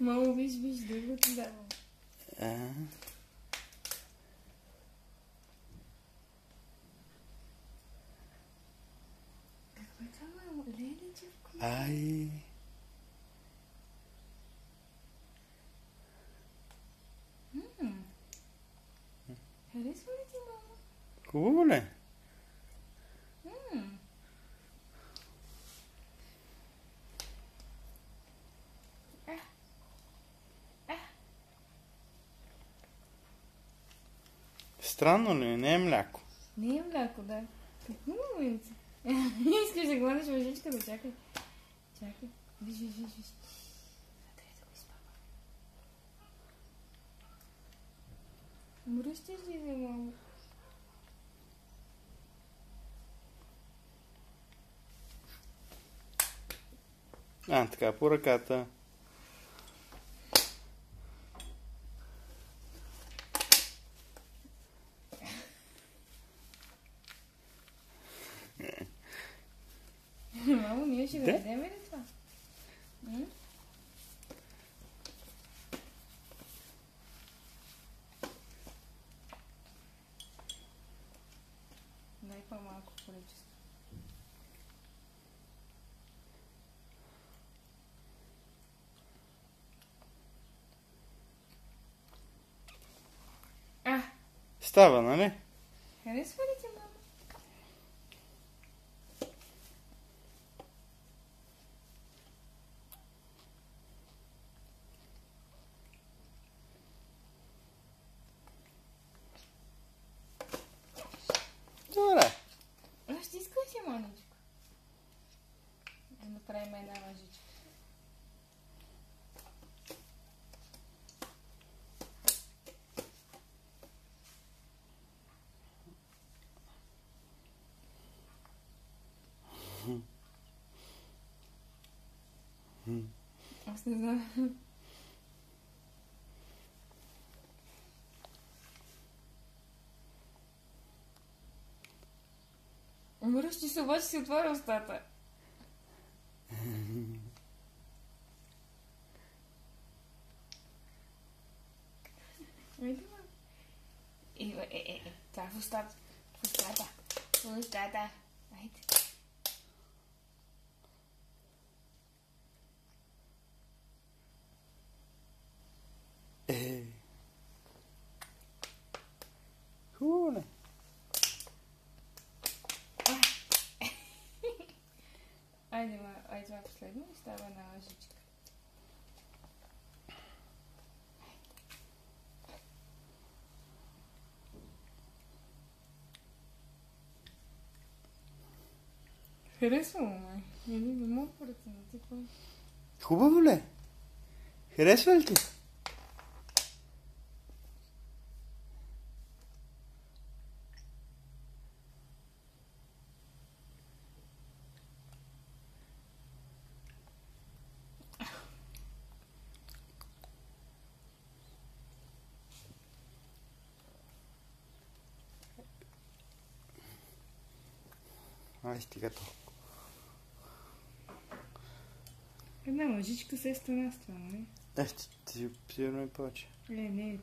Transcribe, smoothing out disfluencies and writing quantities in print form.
Мамо, виж, другото давам. Какво е това, мамо? Лелечевко? Ай. Харесва ли ти, мамо? Хубаво ли? Странно ли? Не е мляко. Не е мляко, да. Какво момиче? Искаш да гладиш въжичката? Чакай. Чакай. Виж. Трябва да го изпава. Мръщиш ли се, мамо? Така, по ръката. Мамо, ние ще го ядем ли това? Дай по-малко количество. Става, нали? Харесва ли ти, мамо? Добре. Ще искаш ли, маничко? Да направим една лъжичка. Аз не знам. Мръщи се, обаче си отворя устата. Това в устата. В устата. Айде. Хубаво ли? Айде, това е последно и става една лъжичка. Харесва му, май. Не мога да преценя. Хубаво ли? Харесва ли ти? Ай, стига толкова. Една лъжичка се е страна, нали? Сигурно и повече. Не.